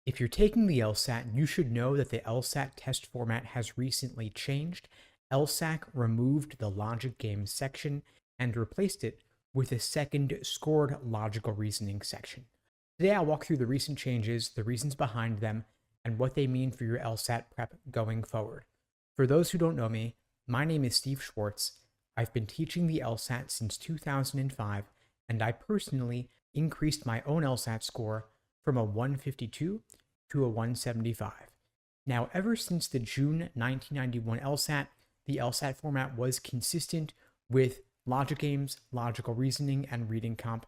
If you're taking the LSAT, you should know that the LSAT test format has recently changed. LSAC removed the logic game section and replaced it with a second scored logical reasoning section. Today, I'll walk through the recent changes, the reasons behind them, and what they mean for your LSAT prep going forward. For those who don't know me, my name is Steve Schwartz. I've been teaching the LSAT since 2005, and I personally increased my own LSAT score from a 152 to a 175. Now, ever since the June 1991 LSAT, the LSAT format was consistent with logic games, logical reasoning, and reading comp.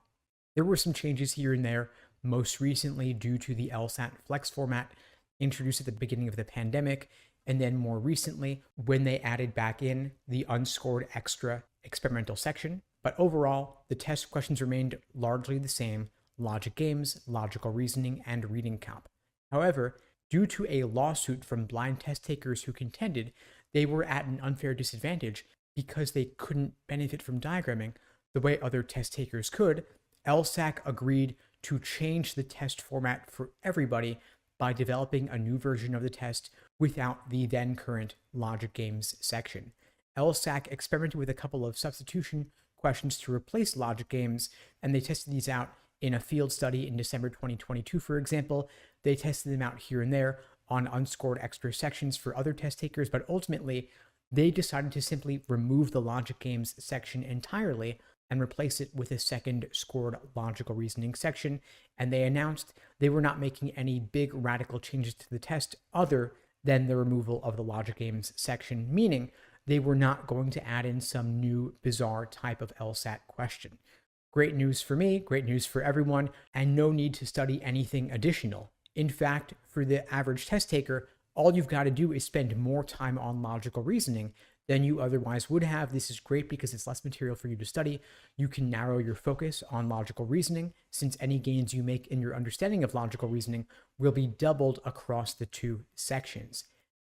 There were some changes here and there, most recently due to the LSAT Flex format introduced at the beginning of the pandemic, and then more recently when they added back in the unscored extra experimental section. But overall, the test questions remained largely the same: logic games, logical reasoning, and reading comp. However, due to a lawsuit from blind test takers who contended they were at an unfair disadvantage because they couldn't benefit from diagramming the way other test takers could, LSAC agreed to change the test format for everybody by developing a new version of the test without the then current logic games section. LSAC experimented with a couple of substitution questions to replace logic games, and they tested these out in a field study in December 2022, for example. They tested them out here and there on unscored extra sections for other test takers, but ultimately they decided to simply remove the logic games section entirely and replace it with a second scored logical reasoning section. And they announced they were not making any big radical changes to the test other than the removal of the logic games section, meaning they were not going to add in some new bizarre type of LSAT question. Great news for me, great news for everyone, and no need to study anything additional. In fact, for the average test taker, all you've got to do is spend more time on logical reasoning than you otherwise would have. This is great because it's less material for you to study. You can narrow your focus on logical reasoning, since any gains you make in your understanding of logical reasoning will be doubled across the two sections.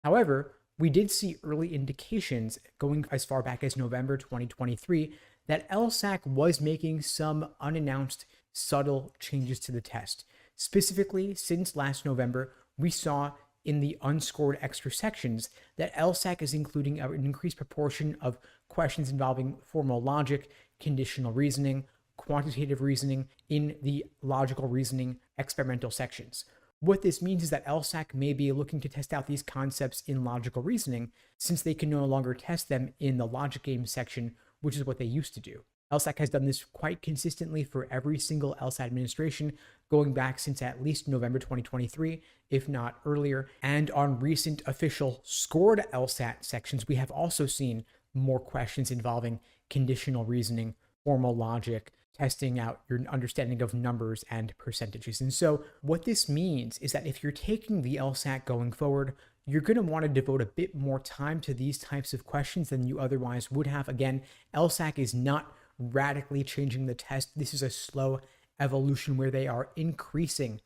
However, we did see early indications going as far back as November 2023 that LSAC was making some unannounced subtle changes to the test. Specifically, since last November, we saw in the unscored extra sections that LSAC is including an increased proportion of questions involving formal logic, conditional reasoning, quantitative reasoning in the logical reasoning experimental sections. What this means is that LSAC may be looking to test out these concepts in logical reasoning, since they can no longer test them in the logic game section, which is what they used to do. LSAC has done this quite consistently for every single LSAT administration, going back since at least November 2023, if not earlier. And on recent official scored LSAT sections, we have also seen more questions involving conditional reasoning, formal logic, testing out your understanding of numbers and percentages. And so what this means is that if you're taking the LSAT going forward, you're going to want to devote a bit more time to these types of questions than you otherwise would have. Again, LSAC is not radically changing the test. This is a slow evolution where they are increasing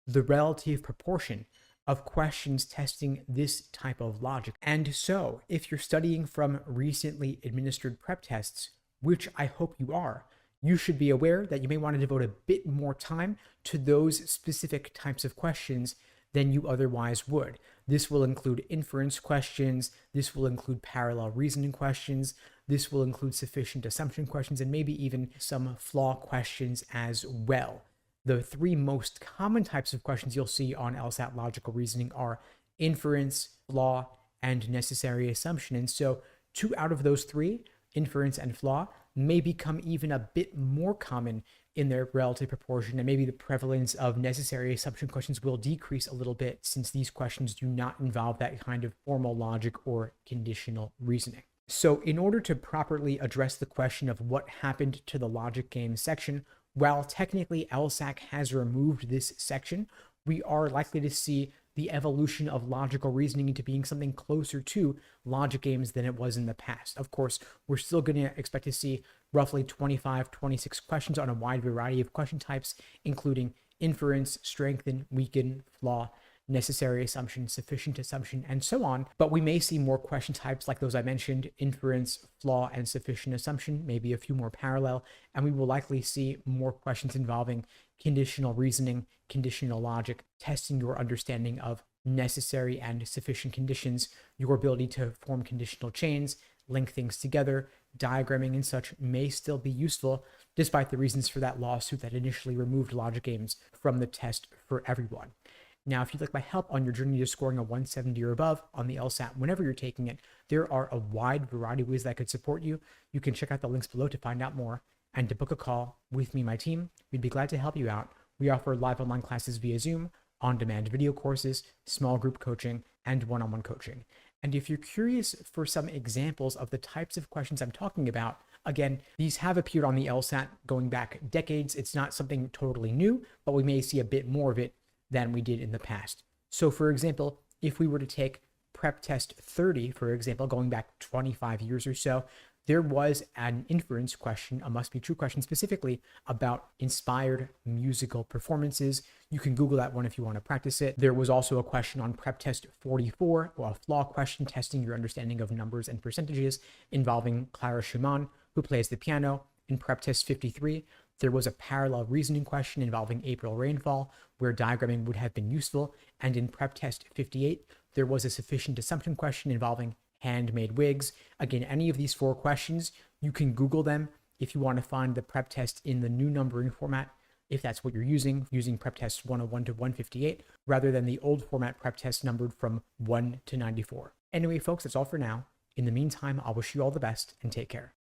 the relative proportion of questions testing this type of logic. And so, if you're studying from recently administered prep tests, which I hope you are, you should be aware that you may want to devote a bit more time to those specific types of questions than you otherwise would. This will include inference questions, this will include parallel reasoning questions, this will include sufficient assumption questions, and maybe even some flaw questions as well. The three most common types of questions you'll see on LSAT logical reasoning are inference, flaw, and necessary assumption. And so 2 out of those 3, inference and flaw, may become even a bit more common in their relative proportion, and maybe the prevalence of necessary assumption questions will decrease a little bit, since these questions do not involve that kind of formal logic or conditional reasoning. So in order to properly address the question of what happened to the logic game section, while technically LSAC has removed this section, we are likely to see the evolution of logical reasoning into being something closer to logic games than it was in the past. Of course, we're still going to expect to see roughly 25, 26 questions on a wide variety of question types, including inference, strengthen, weaken, flaw, necessary assumption, sufficient assumption, and so on. But we may see more question types like those I mentioned: inference, flaw, and sufficient assumption, maybe a few more parallel, and we will likely see more questions involving conditional reasoning, conditional logic, testing your understanding of necessary and sufficient conditions, your ability to form conditional chains, link things together. Diagramming and such may still be useful, despite the reasons for that lawsuit that initially removed logic games from the test for everyone. Now, if you'd like my help on your journey to scoring a 170 or above on the LSAT whenever you're taking it, there are a wide variety of ways that could support you. You can check out the links below to find out more. And to book a call with me and my team, we'd be glad to help you out. We offer live online classes via Zoom, on-demand video courses, small group coaching, and one-on-one coaching. And if you're curious for some examples of the types of questions I'm talking about, again, these have appeared on the LSAT going back decades. It's not something totally new, but we may see a bit more of it than we did in the past. So for example, if we were to take prep test 30, for example, going back 25 years or so, there was an inference question, a must be true question specifically about inspired musical performances. You can Google that one if you want to practice it. There was also a question on prep test 44, or a flaw question testing your understanding of numbers and percentages involving Clara Schumann, who plays the piano. In prep test 53, there was a parallel reasoning question involving April rainfall, where diagramming would have been useful. And in prep test 58, there was a sufficient assumption question involving handmade wigs. Again, any of these 4 questions, you can Google them if you want to find the prep test in the new numbering format, if that's what you're using prep test 101 to 158, rather than the old format prep test numbered from 1 to 94. Anyway, folks, that's all for now. In the meantime, I'll wish you all the best and take care.